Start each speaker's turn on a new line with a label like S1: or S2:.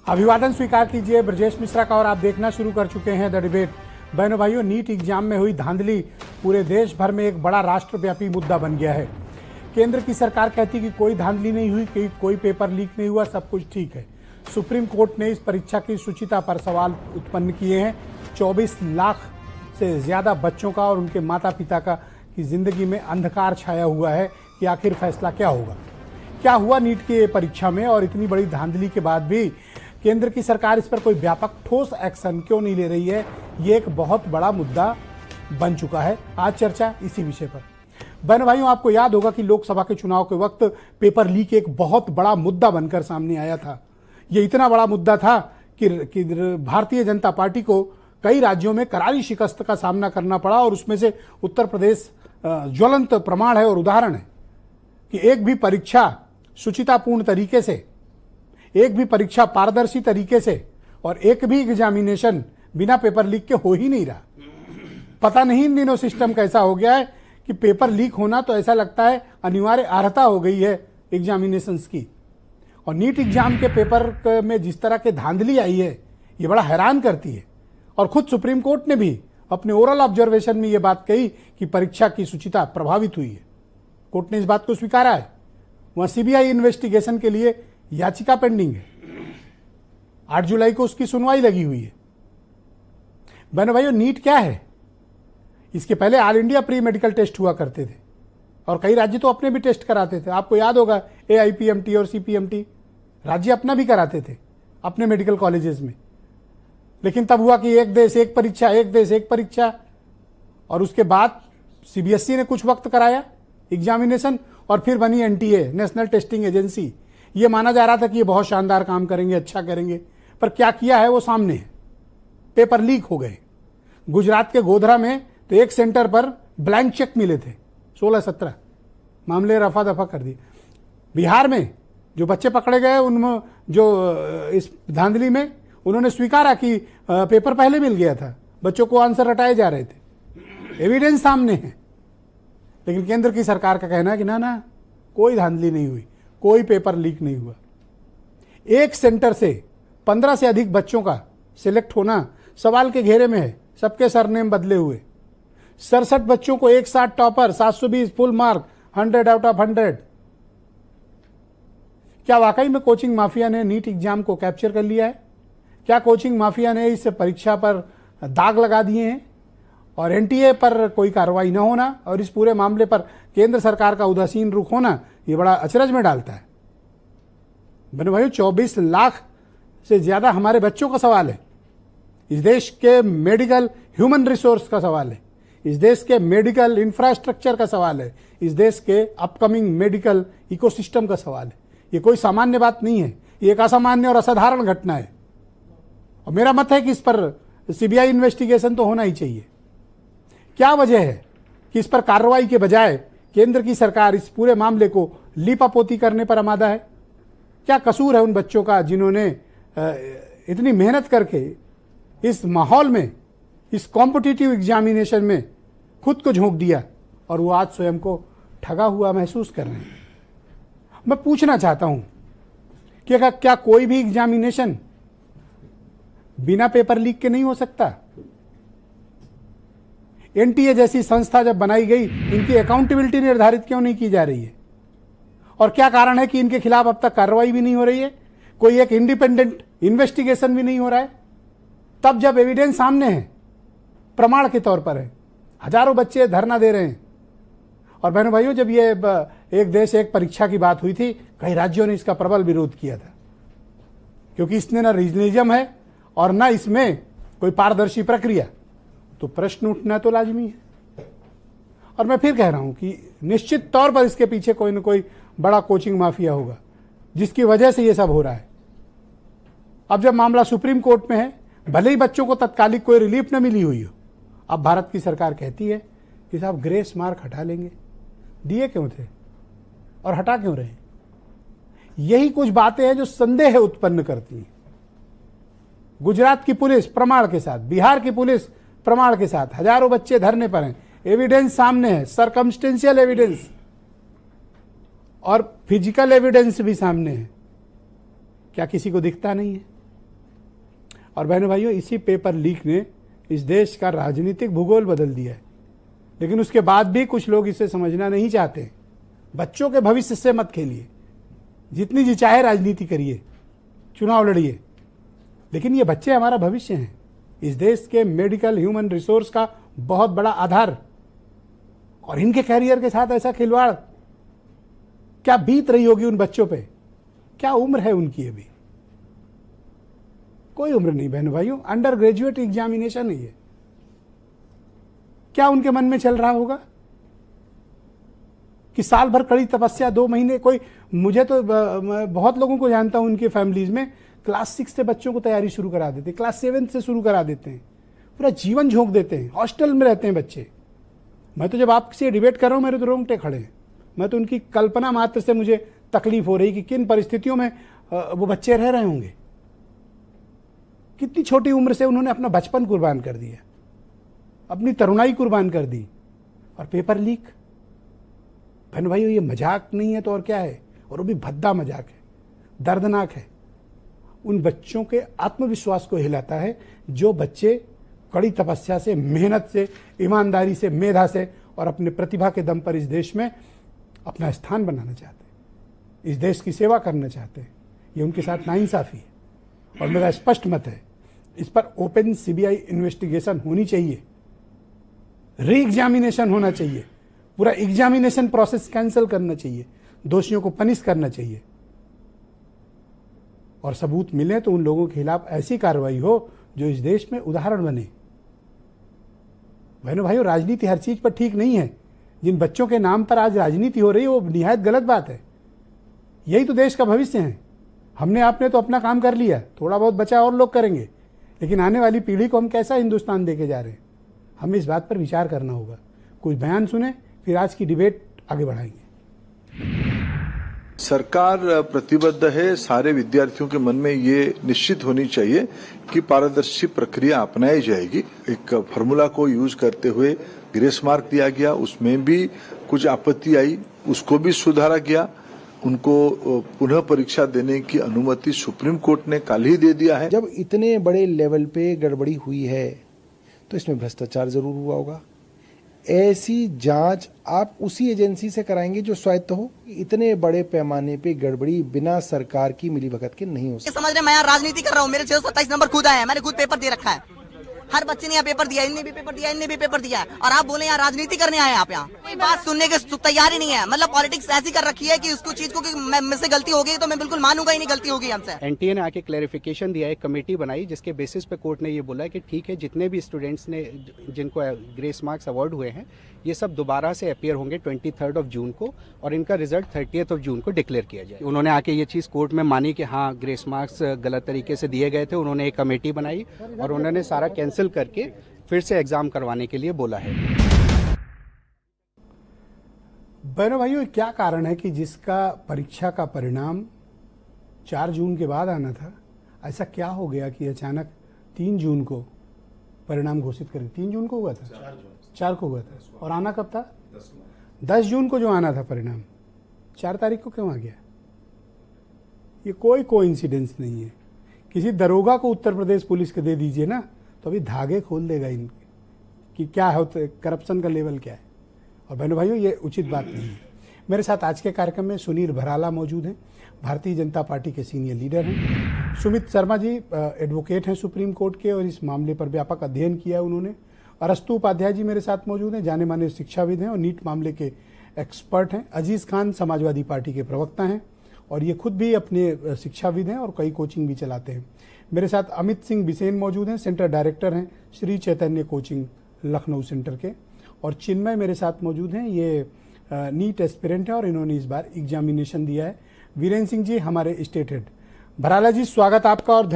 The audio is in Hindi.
S1: अभिवादन स्वीकार कीजिए ब्रजेश मिश्रा का और आप देखना शुरू कर चुके हैं द डिबेट। बहनों भाइयों, नीट एग्जाम में हुई धांधली पूरे देश भर में एक बड़ा राष्ट्रव्यापी मुद्दा बन गया है। केंद्र की सरकार कहती कि कोई धांधली नहीं हुई, कि कोई पेपर लीक नहीं हुआ, सब कुछ ठीक है। सुप्रीम कोर्ट ने इस परीक्षा की शुचिता पर सवाल उत्पन्न किए हैं। 24 लाख से ज्यादा बच्चों का और उनके माता पिता का की जिंदगी में अंधकार छाया हुआ है कि आखिर फैसला क्या होगा। क्या हुआ नीट की परीक्षा में, और इतनी बड़ी धांधली के बाद भी केंद्र की सरकार इस पर कोई व्यापक ठोस एक्शन क्यों नहीं ले रही है, ये एक बहुत बड़ा मुद्दा बन चुका है। आज चर्चा इसी विषय पर। बहन भाइयों, आपको याद होगा कि लोकसभा के चुनाव के वक्त पेपर लीक एक बहुत बड़ा मुद्दा बनकर सामने आया था। ये इतना बड़ा मुद्दा था कि भारतीय जनता पार्टी को कई राज्यों में करारी शिकस्त का सामना करना पड़ा, और उसमें से उत्तर प्रदेश ज्वलंत प्रमाण है और उदाहरण है कि एक भी परीक्षा शुचितापूर्ण तरीके से, एक भी परीक्षा पारदर्शी तरीके से, और एक भी एग्जामिनेशन बिना पेपर लीक के हो ही नहीं रहा। पता नहीं इन दिनों सिस्टम कैसा हो गया है कि पेपर लीक होना तो ऐसा लगता है अनिवार्य अर्हता हो गई है एग्जामिनेशंस की। और नीट एग्जाम के पेपर में जिस तरह के धांधली आई है, ये बड़ा हैरान करती है। और खुद सुप्रीम कोर्ट ने भी अपने ओरल ऑब्जर्वेशन में ये बात कही कि परीक्षा की शुचिता प्रभावित हुई है। कोर्ट ने इस बात को स्वीकारा है। वहां सीबीआई इन्वेस्टिगेशन के लिए याचिका पेंडिंग है। 8 जुलाई को उसकी सुनवाई लगी हुई है। बहनों भाइयों, नीट क्या है? इसके पहले all India pre medical test हुआ करते थे, और कई राज्य तो अपने भी टेस्ट कराते थे। आपको याद होगा AIPMT और CPMT राज्य अपना भी कराते थे अपने मेडिकल कॉलेजेस में। लेकिन तब हुआ कि एक देश एक परीक्षा, एक देश एक परीक्षा, और उसके बाद CBSE ने कुछ वक्त कराया एग्जामिनेशन, और फिर बनी NTA, नेशनल टेस्टिंग एजेंसी। ये माना जा रहा था कि ये बहुत शानदार काम करेंगे, अच्छा करेंगे, पर क्या किया है वो सामने है। पेपर लीक हो गए। गुजरात के गोधरा में तो एक सेंटर पर ब्लैंक चेक मिले थे, 16-17 मामले रफा दफा कर दिए। बिहार में जो बच्चे पकड़े गए, उनमें जो इस धांधली में उन्होंने स्वीकारा कि पेपर पहले मिल गया था, बच्चों को आंसर रटाए जा रहे थे, एविडेंस सामने है। लेकिन केंद्र की सरकार का कहना है कि ना, कोई धांधली नहीं हुई, कोई पेपर लीक नहीं हुआ। एक सेंटर से 15 से अधिक बच्चों का सिलेक्ट होना सवाल के घेरे में है। सबके सरनेम बदले हुए। 67 बच्चों को एक साथ topper, 720 full mark, 100 out of 100। क्या वाकई में कोचिंग माफिया ने नीट एग्जाम को कैप्चर कर लिया है? क्या कोचिंग माफिया ने इस परीक्षा पर दाग लगा दिए हैं, और NTA पर कोई कार्रवाई न होना और इस पूरे मामले पर केंद्र सरकार का उदासीन रुख होना ये बड़ा अचरज में डालता है। बहनों भाइयों, 24 लाख से ज्यादा हमारे बच्चों का सवाल है। इस देश के मेडिकल ह्यूमन रिसोर्स का सवाल है। इस देश के मेडिकल इंफ्रास्ट्रक्चर का सवाल है। इस देश के अपकमिंग मेडिकल इकोसिस्टम का सवाल है। ये कोई सामान्य बात नहीं है, ये एक असामान्य और असाधारण घटना है। और मेरा मत है कि इस पर CBI इन्वेस्टिगेशन तो होना ही चाहिए। क्या वजह है कि इस पर कार्रवाई के बजाय केंद्र की सरकार इस पूरे मामले को लीपापोती करने पर आमादा है? क्या कसूर है उन बच्चों का जिन्होंने इतनी मेहनत करके इस माहौल में, इस कॉम्पिटिटिव एग्जामिनेशन में खुद को झोंक दिया, और वो आज स्वयं को ठगा हुआ महसूस कर रहे हैं? मैं पूछना चाहता हूं कि क्या कोई भी एग्जामिनेशन बिना पेपर लीक के नहीं हो सकता? NTA जैसी संस्था जब बनाई गई, इनकी अकाउंटेबिलिटी निर्धारित क्यों नहीं की जा रही है? और क्या कारण है कि इनके खिलाफ अब तक कार्रवाई भी नहीं हो रही है? कोई एक इंडिपेंडेंट इन्वेस्टिगेशन भी नहीं हो रहा है? तब जब एविडेंस सामने है, प्रमाण के तौर पर है, हजारों बच्चे धरना दे रहे हैं। और बहनों भाइयों, जब ये एक देश एक परीक्षा की बात हुई थी, कई राज्यों ने इसका प्रबल विरोध किया था, क्योंकि इसमें ना रीजनलिज्म है और ना इसमें कोई पारदर्शी प्रक्रिया। तो प्रश्न उठना तो लाजमी है। और मैं फिर कह रहा हूं कि निश्चित तौर पर इसके पीछे कोई ना कोई बड़ा कोचिंग माफिया होगा, जिसकी वजह से ये सब हो रहा है। अब जब मामला सुप्रीम कोर्ट में है, भले ही बच्चों को तत्कालिक कोई रिलीफ न मिली हुई हो, अब भारत की सरकार कहती है कि साहब ग्रेस मार्क हटा लेंगे। दिए क्यों थे और हटा क्यों रहे? यही कुछ बातें हैं जो संदेह उत्पन्न करती हैं। गुजरात की पुलिस प्रमाण के साथ, बिहार की पुलिस प्रमाण के साथ, हजारों बच्चे धरने पर हैं, एविडेंस सामने है, सरकमस्टेंशियल एविडेंस और फिजिकल एविडेंस भी सामने है। क्या किसी को दिखता नहीं है? और बहनों भाइयों, इसी पेपर लीक ने इस देश का राजनीतिक भूगोल बदल दिया है। लेकिन उसके बाद भी कुछ लोग इसे समझना नहीं चाहते। बच्चों के भविष्य से मत खेलिए, जितनी जी चाहे राजनीति करिए, चुनाव लड़िए, लेकिन ये बच्चे हमारा भविष्य हैं, इस देश के मेडिकल ह्यूमन रिसोर्स का बहुत बड़ा आधार। और इनके कैरियर के साथ ऐसा खिलवाड़, क्या बीत रही होगी उन बच्चों पे? क्या उम्र है उनकी? अभी कोई उम्र नहीं बहनों भाइयों, अंडर ग्रेजुएट एग्जामिनेशन है ये। क्या उनके मन में चल रहा होगा कि साल भर कड़ी तपस्या, 2 महीने, कोई, मुझे तो बहुत लोगों को जानता हूं उनके फैमिलीज में, क्लास 6 से बच्चों को तैयारी शुरू करा देते, क्लास 7 से शुरू करा देते हैं, पूरा जीवन झोंक देते हैं, हॉस्टल में रहते हैं बच्चे। मैं तो जब आपसे डिबेट कर रहा हूं, मेरे तो रोंगटे खड़े हैं। मैं तो उनकी कल्पना मात्र से मुझे तकलीफ हो रही कि किन परिस्थितियों में वो बच्चे रह रहे होंगे। कितनी छोटी उम्र से उन्होंने अपना बचपन कुर्बान कर दिया, अपनी तरुणाई कुर्बान कर दी, और पेपर लीक। बहन भाइयों, ये मजाक नहीं है तो और क्या है? और वो भी भद्दा मजाक है, दर्दनाक है। उन बच्चों के आत्मविश्वास को हिलाता है जो बच्चे कड़ी तपस्या से, मेहनत से, ईमानदारी से, मेधा से और अपने प्रतिभा के दम पर इस देश में अपना स्थान बनाना चाहते हैं, इस देश की सेवा करना चाहते हैं। ये उनके साथ नाइंसाफी है और मेरा स्पष्ट मत है, इस पर ओपन सीबीआई इन्वेस्टिगेशन होनी चाहिए, री एग्जामिनेशन होना चाहिए, पूरा एग्जामिनेशन प्रोसेस कैंसिल करना चाहिए, दोषियों को पनिश करना चाहिए, और सबूत मिले तो उन लोगों के खिलाफ ऐसी कार्रवाई हो जो इस देश में उदाहरण बने। बहनों भाइयों, राजनीति हर चीज पर ठीक नहीं है। जिन बच्चों के नाम पर आज राजनीति हो रही है वो निहायत गलत बात है। यही तो देश का भविष्य है। हमने आपने तो अपना काम कर लिया, थोड़ा बहुत बचा और लोग करेंगे, लेकिन आने वाली पीढ़ी को हम कैसा हिंदुस्तान देके जा रहे हैं, हमें इस बात पर विचार करना होगा। कुछ बयान सुने, फिर आज की डिबेट आगे बढ़ाएंगे।
S2: सरकार प्रतिबद्ध है, सारे विद्यार्थियों के मन में ये निश्चित होनी चाहिए कि पारदर्शी प्रक्रिया अपनाई जाएगी। एक फार्मूला को यूज करते हुए ग्रेस मार्क दिया गया, उसमें भी कुछ आपत्ति आई, उसको भी सुधारा गया। उनको पुनः परीक्षा देने की अनुमति सुप्रीम कोर्ट ने कल ही दे दिया है।
S3: जब इतने बड़े लेवल पे गड़बड़ी हुई है तो इसमें भ्रष्टाचार जरूर हुआ होगा। ऐसी जांच आप उसी एजेंसी से कराएंगे जो स्वायत्त हो। इतने बड़े पैमाने पे गड़बड़ी बिना सरकार की मिलीभगत के नहीं हो सकती।
S4: समझ रहे, मैं यहाँ राजनीति कर रहा हूँ, मेरे 627 नंबर खुद आए हैं, मैंने खुद पेपर दे रखा है। हर बच्चे ने यहाँ पेपर दिया, इनने भी पेपर दिया, इनने भी पेपर दिया है, और आप बोले यहाँ राजनीति करने आए आप यहाँ। कोई बात सुनने के तैयार ही नहीं है। मतलब पॉलिटिक्स ऐसी कर रखी है कि उसको चीज को कि मुझसे गलती हो गई तो मैं बिल्कुल मानूंगा ही नहीं गलती होगी हमसे।
S5: एनटीए ने आके क्लैरिफिकेशन दिया, एक कमेटी बनाई जिसके बेसिस पे कोर्ट ने ये बोला कि ठीक है, जितने भी स्टूडेंट्स ने जिनको ग्रेस मार्क्स अवार्ड हुए हैं ये सब दोबारा से अपीयर होंगे 23 जून को, और इनका रिजल्ट 30 जून को डिक्लेयर किया जाए। उन्होंने आके ये चीज़ कोर्ट में मानी कि हाँ ग्रेस मार्क्स गलत तरीके से दिए गए थे। उन्होंने एक कमेटी बनाई और उन्होंने सारा कैंसिल करके फिर से एग्जाम करवाने के लिए बोला है।
S1: बहनों भाइयों, क्या कारण है कि जिसका परीक्षा का परिणाम 4 जून के बाद आना था, ऐसा क्या हो गया कि अचानक 3 जून को परिणाम घोषित कर? 3 जून को हुआ था, 4 को हुआ था, और आना कब था? 10 जून को जो आना था परिणाम, 4 तारीख को क्यों आ गया? ये कोई कोइंसिडेंस नहीं है। किसी दरोगा को उत्तर प्रदेश पुलिस के दे दीजिए ना, तो अभी धागे खोल देगा इनके कि क्या है, करप्शन का लेवल क्या है। और बहनों भाइयों, ये उचित बात नहीं है। मेरे साथ आज के कार्यक्रम में सुनील भराला मौजूद हैं, भारतीय जनता पार्टी के सीनियर लीडर हैं। सुमित शर्मा जी एडवोकेट हैं सुप्रीम कोर्ट के, और इस मामले पर व्यापक अध्ययन किया है उन्होंने। अरस्तु उपाध्याय जी मेरे साथ मौजूद हैं, जाने माने शिक्षाविद हैं और नीट मामले के एक्सपर्ट हैं। अजीज खान समाजवादी पार्टी के प्रवक्ता हैं और ये खुद भी अपने शिक्षाविद हैं और कई कोचिंग भी चलाते हैं। मेरे साथ अमित सिंह बिसेन मौजूद हैं, सेंटर डायरेक्टर हैं श्री चैतन्य कोचिंग लखनऊ सेंटर के। और चिन्मय मेरे साथ मौजूद हैं, ये नीट एस्पिरेंट है और इन्होंने इस बार एग्जामिनेशन दिया है। वीरेंद्र सिंह जी हमारे स्टेट हेड। भराला जी, स्वागत आपका और